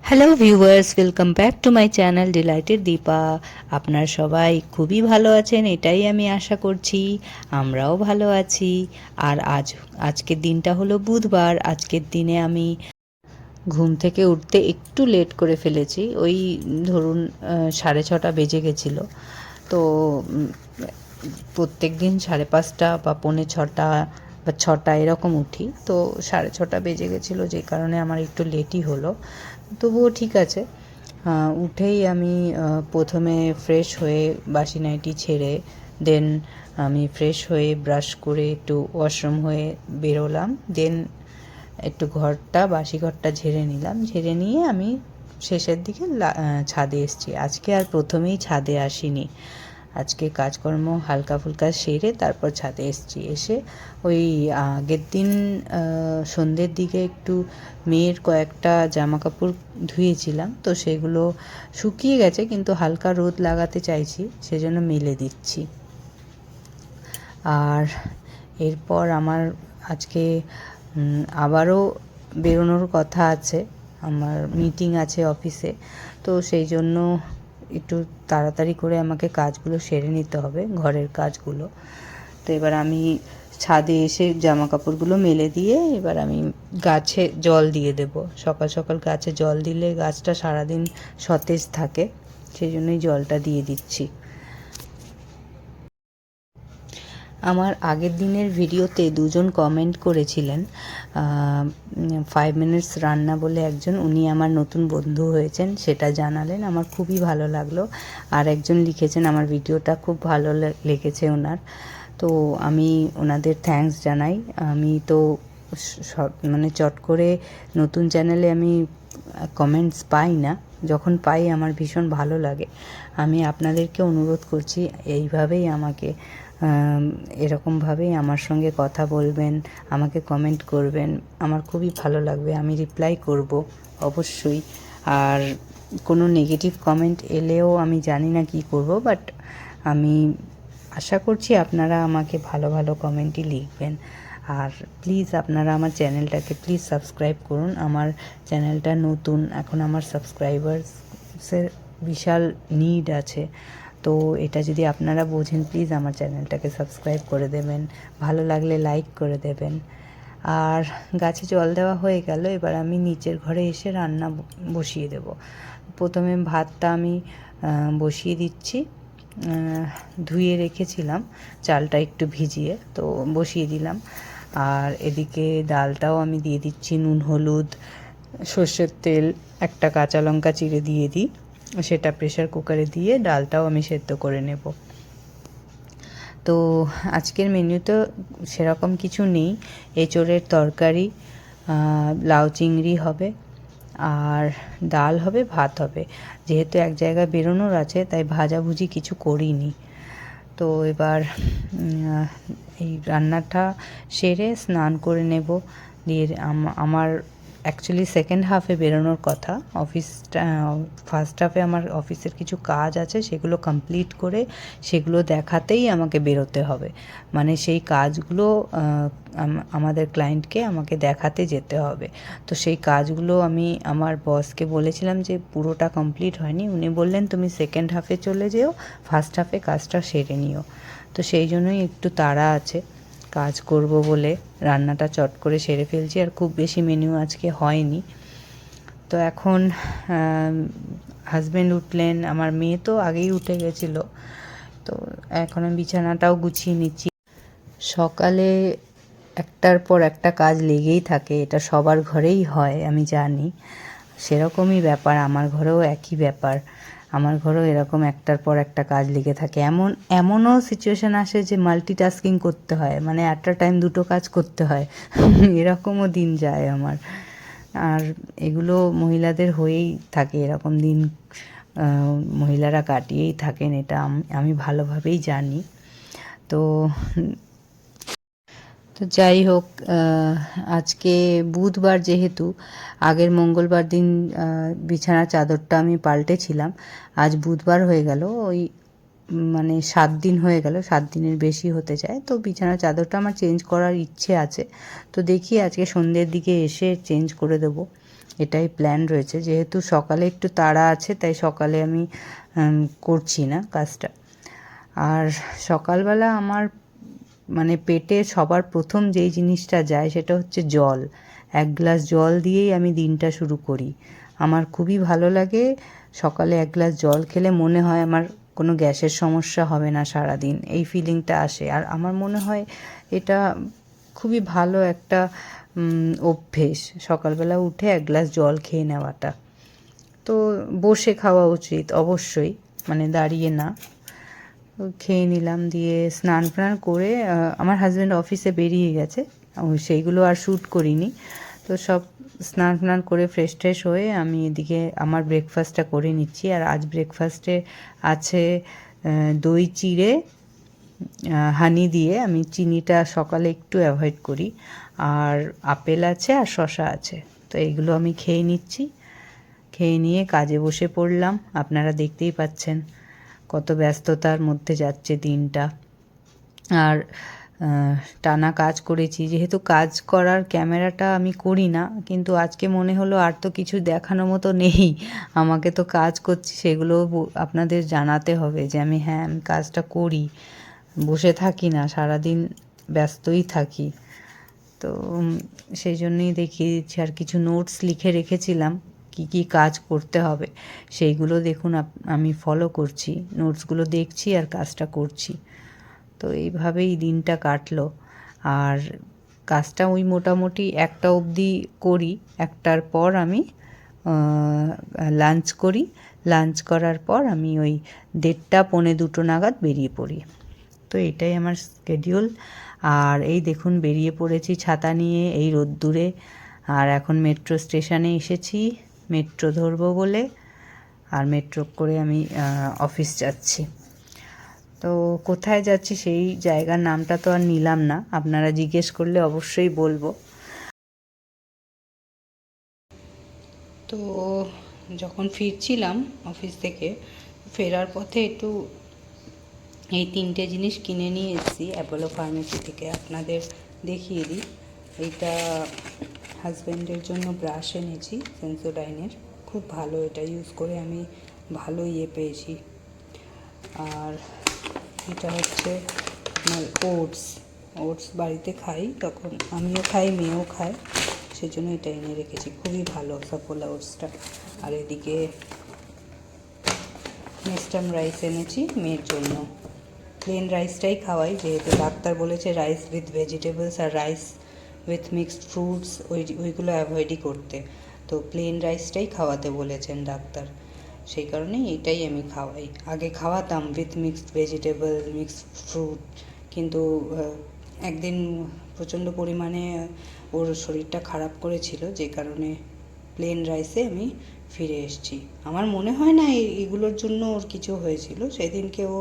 Hello viewers, welcome back to my channel delighted Deepa. আপনারা সবাই খুবই ভালো আছেন, এটাই আমি আশা করছি। আমরাও ভালো আছি। আর আজকের দিনটা হলো বুধবার। আজকের দিনে আমি ঘুম থেকে উঠতে একটু লেট করে ফেলেছি। ওই ধরুন 6:30 বেজে গেছিলো। তো প্রত্যেক দিন 5:30 বা 5:45 বা 6টা এরকম উঠি। তো 6:30 বেজে গেছিলো, যে কারণে আমার একটু লেটই হলো। তবুও ঠিক আছে। উঠেই আমি প্রথমে ফ্রেশ হয়ে বাসি নাইটি ছেড়ে দেন আমি ফ্রেশ হয়ে ব্রাশ করে একটু ওয়াশরুম হয়ে বেরোলাম। দেন একটু বাসি ঘরটা ঝেড়ে নিলাম। ঝেড়ে নিয়ে আমি শেষের দিকে ছাদে এসেছি। আজকে আর প্রথমেই ছাদে আসিনি। আজকে কাজকর্ম হালকা ফুলকা সেরে তারপর ছাদে এসেছি। এসে ওই আগের দিন সন্ধ্যের দিকে একটু মেয়ের কয়েকটা জামা কাপড় ধুয়েছিলাম, তো সেগুলো শুকিয়ে গেছে, কিন্তু হালকা রোদ লাগাতে চাইছি, সেজন্য মেলে দিচ্ছি। আর এরপর আমার আজকে আবারও বেরোনোর কথা আছে। আমার মিটিং আছে অফিসে, তো সেই জন্য একটু তাড়াতাড়ি করে আমাকে কাজগুলো সেরে নিতে হবে, ঘরের কাজগুলো। তো এবার আমি ছাদে এসে জামা কাপড়গুলো মেলে দিয়ে এবার আমি গাছে জল দিয়ে দেব। সকাল সকাল গাছে জল দিলে গাছটা সারাদিন সতেজ থাকে, সেই জন্যই জলটা দিয়ে দিচ্ছি। আমার আগের দিনের ভিডিওতে দুজন কমেন্ট করেছিলেন, 5 মিনিটস রান্না বলে একজন, উনি আমার নতুন বন্ধু হয়েছেন, সেটা জানালেন, আমার খুবই ভালো লাগলো। আর একজন লিখেছেন আমার ভিডিওটা খুব ভালো লেগেছে ওনার। তো আমি ওনাদের থ্যাঙ্কস জানাই। আমি তো মানে চট করে নতুন চ্যানেলে আমি কমেন্টস পাই না, যখন পাই আমার ভীষণ ভালো লাগে। আমি আপনাদেরকে অনুরোধ করছি এইভাবেই আমাকে এরকমভাবেই আমার সঙ্গে কথা বলবেন, আমাকে কমেন্ট করবেন, আমার খুবই ভালো লাগবে, আমি রিপ্লাই করব অবশ্যই। আর কোনো নেগেটিভ কমেন্ট এলেও আমি জানি না কি করব, বাট আমি আশা করছি আপনারা আমাকে ভালো ভালো কমেন্টই লিখবেন। আর প্লিজ আপনারা আমার চ্যানেলটাকে প্লিজ সাবস্ক্রাইব করুন। আমার চ্যানেলটা নতুন, এখন আমার সাবস্ক্রাইবার্সের বিশাল নিড আছে। তো এটা যদি আপনারা বোঝেন, প্লিজ আমার চ্যানেলটাকে সাবস্ক্রাইব করে দেবেন, ভালো লাগলে লাইক করে দেবেন। আর গাছে জল দেওয়া হয়ে গেল, এবার আমি নিচের ঘরে এসে রান্না বসিয়ে দেব। প্রথমে ভাতটা আমি বসিয়ে দিচ্ছি। ধুয়ে রেখেছিলাম, চালটা একটু ভিজিয়ে, তো বসিয়ে দিলাম। আর এদিকে ডালটাও আমি দিয়ে দিচ্ছি, নুন হলুদ সর্ষের তেল, একটা কাঁচা লঙ্কা চিড়ে দিয়ে দিই, সেটা প্রেশার কুকারে দিয়ে ডালটাও আমি সেদ্ধ করে নেব। তো আজকের মেনুতে সেরকম কিছু নেই, এঁচোড়ের তরকারি, লাউ চিংড়ি হবে, আর ডাল হবে, ভাত হবে। যেহেতু এক জায়গায় বেরোনোর আছে, তাই ভাজাভুজি কিছু করিনি। তো এবার এই রান্নাটা সেরে স্নান করে নেব। দিয়ে আমার অ্যাকচুয়ালি সেকেন্ড হাফে বেরোনোর কথা, অফিসটা ফার্স্ট হাফে আমার অফিসের কিছু কাজ আছে, সেগুলো কমপ্লিট করে সেগুলো দেখাতেই আমাকে বেরোতে হবে। মানে সেই কাজগুলো আমাদের ক্লায়েন্টকে আমাকে দেখাতে যেতে হবে। তো সেই কাজগুলো আমি আমার বসকে বলেছিলাম যে পুরোটা কমপ্লিট হয়নি, উনি বললেন তুমি সেকেন্ড হাফে চলে যেও, ফার্স্ট হাফে কাজটা সেরে নিও। তো সেই জন্যই একটু তাড়া আছে, কাজ করব বলে রান্নাটা চট করে সেরে ফেলছি। আর খুব বেশি মেনু আজকে হয়নি। তো এখন হাজব্যান্ড উঠলেন, আমার মেয়ে তো আগেই উঠে গেছিলো। তো এখন আমি বিছানাটাও গুছিয়ে নিচ্ছি। সকালে একটার পর একটা কাজ লেগেই থাকে, এটা সবার ঘরেই হয় আমি জানি, সেরকমই ব্যাপার আমার ঘরেও একই ব্যাপার। আমার ঘরেও এরকম একটার পর একটা কাজ লেগে থাকে। এমনও সিচুয়েশান আসে যে মাল্টিটাস্কিং করতে হয়, মানে অ্যাট আ টাইম দুটো কাজ করতে হয়। এরকমও দিন যায় আমার। আর এগুলো মহিলাদের হয়েই থাকে, এরকম দিন মহিলারা কাটিয়েই থাকেন, এটা আমি ভালোভাবেই জানি। তো তো যাই হোক, আজকে বুধবার যেহেতু, আগের মঙ্গলবার দিন বিছানার চাদরটা আমি পাল্টেছিলাম, আজ বুধবার হয়ে গেল, ওই মানে 7 দিন হয়ে গেল, 7 দিনের বেশি হতে চায়। তো বিছানার চাদরটা আমার চেঞ্জ করার ইচ্ছে আছে, তো দেখি আজকে সন্ধ্যের দিকে এসে চেঞ্জ করে দেবো। এটাই প্ল্যান রয়েছে। যেহেতু সকালে একটু তাড়া আছে তাই সকালে আমি করছি না কাজটা। আর সকালবেলা আমার মানে পেটে সবার প্রথম যেই জিনিসটা যায় সেটা হচ্ছে জল। 1 গ্লাস জল দিয়েই আমি দিনটা শুরু করি। আমার খুবই ভালো লাগে সকালে 1 গ্লাস জল খেলে মনে হয় আমার কোনো গ্যাসের সমস্যা হবে না সারাদিন, এই ফিলিংটা আসে। আর আমার মনে হয় এটা খুবই ভালো একটা অভ্যেস সকালবেলা উঠে 1 গ্লাস জল খেয়ে নেওয়াটা। তো বসে খাওয়া উচিত অবশ্যই, মানে দাঁড়িয়ে না। খেয়ে নিলাম, দিয়ে স্নান টান করে আমার হাজব্যান্ড অফিসে বেরিয়ে গেছে, সেইগুলো আর শ্যুট করিনি। তো সব স্নান টান করে ফ্রেশ ট্রেশ হয়ে আমি এদিকে আমার ব্রেকফাস্টটা করে নিচ্ছি। আর আজ ব্রেকফাস্টে আছে দই চিড়ে হানি দিয়ে, আমি চিনিটা সকালে একটু অ্যাভয়েড করি, আর আপেল আছে আর শসা আছে। তো এইগুলো আমি খেয়ে নিচ্ছি। খেয়ে নিয়ে কাজে বসে পড়লাম। আপনারা দেখতেই পাচ্ছেন কত ব্যস্ততার মধ্যে যাচ্ছে দিনটা। আর টানা কাজ করেছি, যেহেতু কাজ করার ক্যামেরাটা আমি করি না, কিন্তু আজকে মনে হলো আর তো কিছু দেখানোর মতো নেই, আমাকে তো কাজ করছি সেগুলো আপনাদের জানাতে হবে যে আমি আমি কাজটা করি, বসে থাকি না, সারাদিন ব্যস্তই থাকি। তো সেই জন্যই দেখিয়ে দিচ্ছি। আর কিছু নোটস লিখে রেখেছিলাম কি কি কাজ করতে হবে, সেইগুলো দেখুন আমি ফলো করছি, নোটসগুলো দেখছি আর কাজটা করছি। তো এইভাবেই দিনটা কাটলো। আর কাজটা ওই মোটামুটি 1টা অবধি করি। 1টার পর আমি লাঞ্চ করি। লাঞ্চ করার পর আমি ওই 1:30 পৌনে 2টো নাগাদ বেরিয়ে পড়ি। তো এটাই আমার শিডিউল। আর এই দেখুন বেরিয়ে পড়েছি ছাতা নিয়ে এই রোদ্দুরে। আর এখন মেট্রো স্টেশনে এসেছি মেট্রো ধরবো বলে, আর মেট্রো করে আমি অফিস যাচ্ছি। তো কোথায় যাচ্ছি সেই জায়গার নামটা তো আর নিলাম না, আপনারা জিজ্ঞেস করলে অবশ্যই বলবো। তো যখন ফিরছিলাম অফিস থেকে, ফেরার পথে একটু এই 3টে জিনিস কিনে নিয়ে এসেছি অ্যাপোলো ফার্মেসি থেকে, আপনাদের দেখিয়ে দিই। এইটা হাজব্যান্ডের জন্য ব্রাশ এনেছি সেন্সোডাইনের, খুব ভালো, এটা ইউজ করে আমি ভালো পেয়েছি। আর এটা হচ্ছে আপনার ওটস বাড়িতে খাই, তখন আমিও খাই মেয়েও খায়, সেজন্য এটা এনে রেখেছি, খুবই ভালো সাফোলা ওটসটা। আর এদিকে নেস্টাম রাইস এনেছি মেয়ের জন্য, প্লেন রাইসটাই খাওয়াই, যেহেতু ডাক্তার বলেছে রাইস উইথ ভেজিটেবলস আর রাইস উইথ মিক্সড ফ্রুটস ওইগুলো অ্যাভয়েডই করতে, তো প্লেন রাইসটাই খাওয়াতে বলেছেন ডাক্তার, সেই কারণেই এটাই আমি খাওয়াই। আগে খাওয়াতাম with mixed vegetable mixed fruit, কিন্তু একদিন প্রচণ্ড পরিমাণে ওর শরীরটা খারাপ করেছিল, যে কারণে প্লেন রাইসে আমি ফিরে এসেছি। আমার মনে হয় না এগুলোর জন্য ওর কিছু হয়েছিল, সেদিনকে ও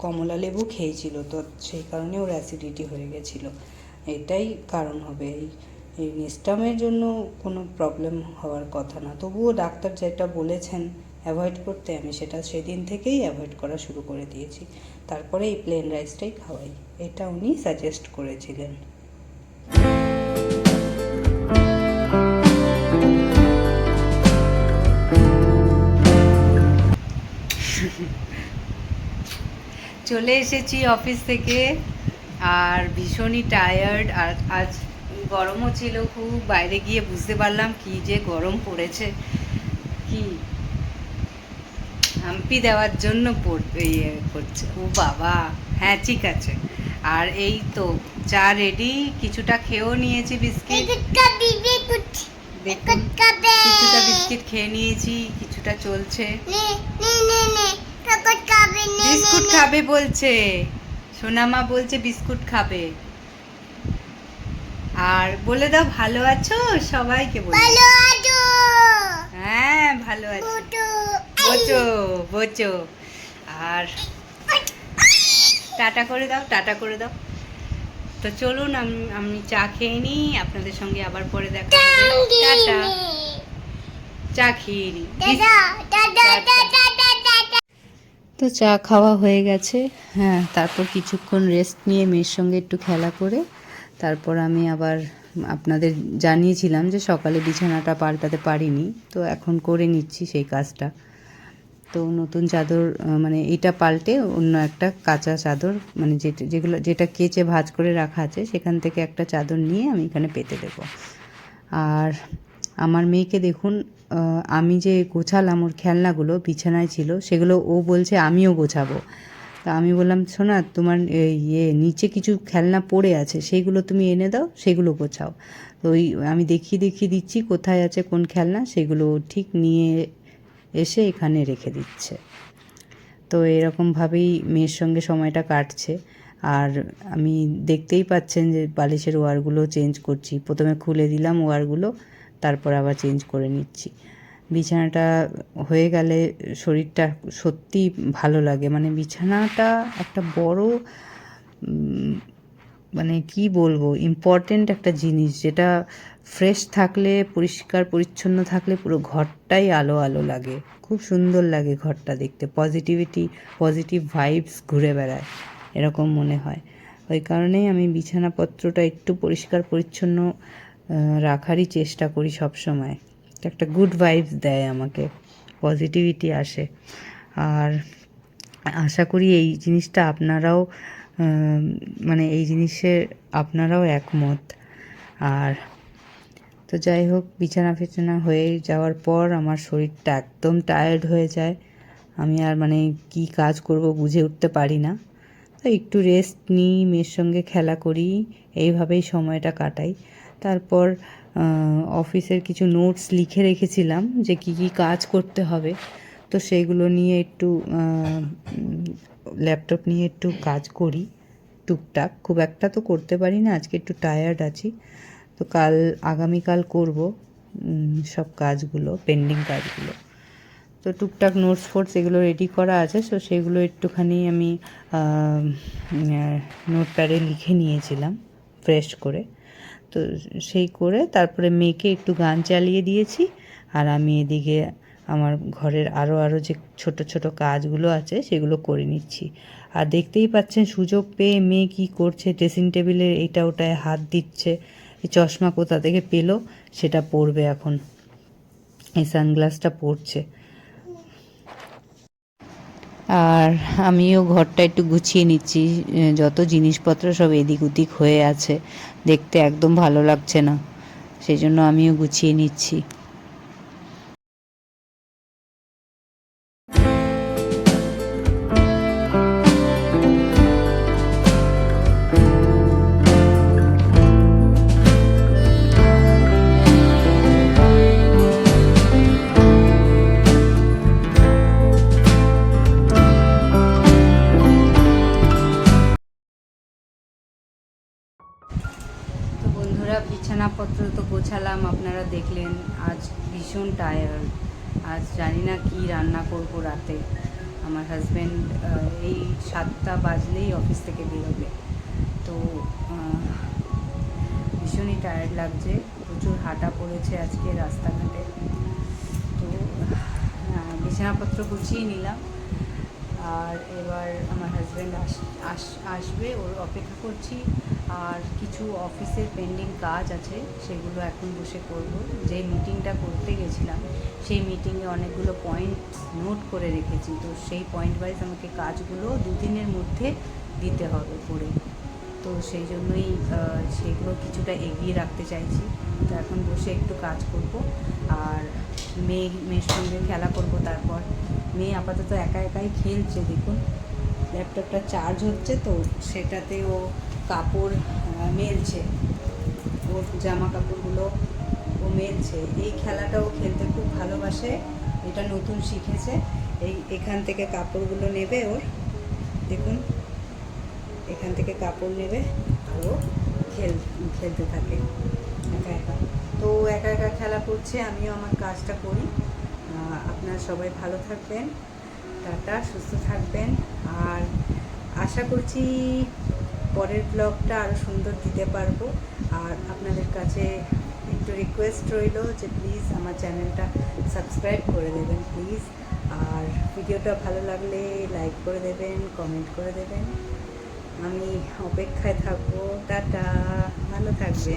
কমলা লেবু খেয়েছিল, তো সেই কারণে ওর অ্যাসিডিটি হয়ে গেছিলো, এটাই কারণ হবে। এই নেস্টামের জন্য কোনো প্রবলেম হওয়ার কথা না, তবুও ডাক্তার যেটা বলেছেন অ্যাভয়েড করতে, আমি সেটা সেদিন থেকেই অ্যাভয়েড করা শুরু করে দিয়েছি। তারপরে এই প্লেন রাইসটাই খাওয়াই, এটা উনি সাজেস্ট করেছিলেন। চলে এসেছি অফিস থেকে, আর ভীষণই টায়ার্ড। আর আজ গরমও ছিল খুব, বাইরে গিয়ে বুঝতে পারলাম কি যে গরম পড়েছে, কি হাম্পি দেওয়ার জন্য করছে ও বাবা। হ্যাঁ ঠিক আছে। আর এই তো চা রেডি, কিছুটা খেয়েও নিয়েছি বিস্কিট, দেখুন কিছুটা বিস্কিট খেয়ে নিয়েছি, কিছুটা চলছে। বিস্কুট খাবে বলছে, সোনামা বলছে বিস্কুট খাবে। আর বলে দাও ভালো আছো সবাইকে, বলে হ্যাঁ ভালো আছো, বোচো বোচো। আর টাটা করে দাও, টাটা করে দাও। তো চলুন আমি চা খেয়ে নিই, আপনাদের সঙ্গে আবার পরে দেখা হবে। টাটা, চা খেয়ে নিই। তো চা খাওয়া হয়ে গেছে, হ্যাঁ, তারপর কিছুক্ষণ রেস্ট নিয়ে মেয়ের সঙ্গে একটু খেলা করে তারপর আমি আবার আপনাদের জানিয়েছিলাম যে সকালে বিছানাটা পাল্টাতে পারিনি, তো এখন করে নিচ্ছি সেই কাজটা। তো নতুন চাদর মানে এটা পাল্টে অন্য একটা কাঁচা চাদর, মানে যেটা কেচে ভাঁজ করে রাখা আছে সেখান থেকে একটা চাদর নিয়ে আমি এখানে পেতে দেবো। আর আমার মেয়েকে দেখুন, আমি যে গোছালাম ওর খেলনাগুলো বিছানায় ছিল, সেগুলো ও বলছে আমিও গোছাবো। তা আমি বললাম, শোনা, তোমার নিচে কিছু খেলনা পড়ে আছে, সেইগুলো তুমি এনে দাও, সেগুলো গোছাও। তো আমি দেখিয়ে দিচ্ছি কোথায় আছে কোন খেলনা, সেগুলো ঠিক নিয়ে এসে এখানে রেখে দিচ্ছে। তো এরকমভাবেই মেয়ের সঙ্গে সময়টা কাটছে। আর আমি দেখতেই পাচ্ছেন যে বালিশের ওয়্যারগুলো চেঞ্জ করছি, প্রথমে খুলে দিলাম ওয়্যারগুলো, তারপর আবার চেঞ্জ করে নিচ্ছি। বিছানাটা হয়ে গেলে শরীরটা সত্যি ভালো লাগে, মানে বিছানাটা একটা বড় মানে কি বলবো, ইম্পর্টেন্ট একটা জিনিস, যেটা ফ্রেশ থাকলে, পরিষ্কার পরিচ্ছন্ন থাকলে পুরো ঘরটাই আলো আলো লাগে, খুব সুন্দর লাগে ঘরটা দেখতে, পজিটিভ ভাইবস ঘুরে বেড়ায় এরকম মনে হয়। ওই কারণেই আমি বিছানাপত্রটা একটু পরিষ্কার পরিচ্ছন্ন রাখারই চেষ্টা করি সব সময়। একটা গুড ভাইবস দেয় আমাকে, পজিটিভিটি আসে। আর আশা করি এই জিনিসটা আপনারাও মানে এই জিনিসের আপনারাও একমত। আর তো যাই হোক, বিছানা হয়ে যাওয়ার পর আমার শরীরটা একদম টায়ার্ড হয়ে যায়, আমি আর মানে কি কাজ করব বুঝে উঠতে পারি না। তো একটু রেস্ট নিই, মেয়ের সঙ্গে খেলা করি, এইভাবেই সময়টা কাটাই। তারপর অফিসের কিছু নোটস লিখে রেখেছিলাম যে কী কী কাজ করতে হবে, তো সেইগুলো নিয়ে একটু ল্যাপটপ নিয়ে একটু কাজ করি টুকটাক, খুব একটা তো করতে পারি না, আজকে একটু টায়ার্ড আছি। তো আগামীকাল করব সব কাজগুলো, পেন্ডিং কাজগুলো। তো টুকটাক নোটস এগুলো রেডি করা আছে, তো সেগুলো একটুখানি আমি নোটপ্যাডে লিখে নিয়েছিলাম ফ্রেশ করে। তো সেই করে তারপরে মেয়েকে একটু গান চালিয়ে দিয়েছি, আর আমি এদিকে আমার ঘরের আরও যে ছোট ছোট কাজগুলো আছে সেগুলো করে নিচ্ছি। আর দেখতেই পাচ্ছেন সুযোগ পেয়ে মেয়ে কী করছে, ড্রেসিং টেবিলের এটা ওটায় হাত দিচ্ছে। এই চশমা কোথা থেকে পেলো সেটা পরবে এখন, এই সানগ্লাসটা পরছে। আর আমিও ঘরটা একটু গুছিয়ে নিচ্ছি, যত জিনিসপত্র সব এদিক ওদিক হয়ে আছে, দেখতে একদম ভালো লাগছে না, সেই জন্য আমিও গুছিয়ে নিচ্ছি। বিছানাপত্র তো গোছালাম, আপনারা দেখলেন। আজ ভীষণ টায়ার্ড, আজ জানি না কি রান্না করব রাতে। আমার হাজব্যান্ড এই 7টা বাজলেই অফিস থেকে বেরোবে, তো ভীষণই টায়ার্ড লাগছে, প্রচুর হাঁটা পড়েছে আজকে রাস্তাঘাটে। তো বিছানাপত্র গুছিয়ে নিলাম, আর এবার আমার হাজব্যান্ড আসবে, ওর অপেক্ষা করছি। আর কিছু অফিসের পেন্ডিং কাজ আছে, সেগুলো এখন বসে করব। যে মিটিংটা করতে গেছিলাম, সেই মিটিংয়ে অনেকগুলো পয়েন্ট নোট করে রেখেছি, তো সেই পয়েন্ট ওয়াইজ আমাকে কাজগুলো 2 দিনের মধ্যে দিতে হবে করে। তো সেই জন্যই সেগুলো কিছুটা এগিয়ে রাখতে চাইছি। তো এখন বসে একটু কাজ করব, আর মেয়ের সঙ্গে খেলা করব। তারপর মেয়ে আপাতত একাই খেলছে, দেখুন ল্যাপটপটা চার্জ হচ্ছে, তো সেটাতে ও কাপড় মেলছে, ওর জামা কাপড়গুলো ও মেলছে। এই খেলাটা ও খেলতে খুব ভালোবাসে, এটা নতুন শিখেছে। এখান থেকে কাপড়গুলো নেবে ওর, দেখুন এখান থেকে কাপড় নেবে আর ও খেলতে থাকে একা। তো একা খেলা করছে, আমিও আমার কাজটা করি। আপনারা সবাই ভালো থাকবেন, টাটা, সুস্থ থাকবেন। আর আশা করছি পরের ব্লগটা আরও সুন্দর দিতে পারবো। আর আপনাদের কাছে একটু রিকোয়েস্ট রইল যে প্লিজ আমার চ্যানেলটা সাবস্ক্রাইব করে দেবেন প্লিজ। আর ভিডিওটা ভালো লাগলে লাইক করে দেবেন, কমেন্ট করে দেবেন। আমি অপেক্ষায় থাকবো। টাটা, ভালো থাকবে।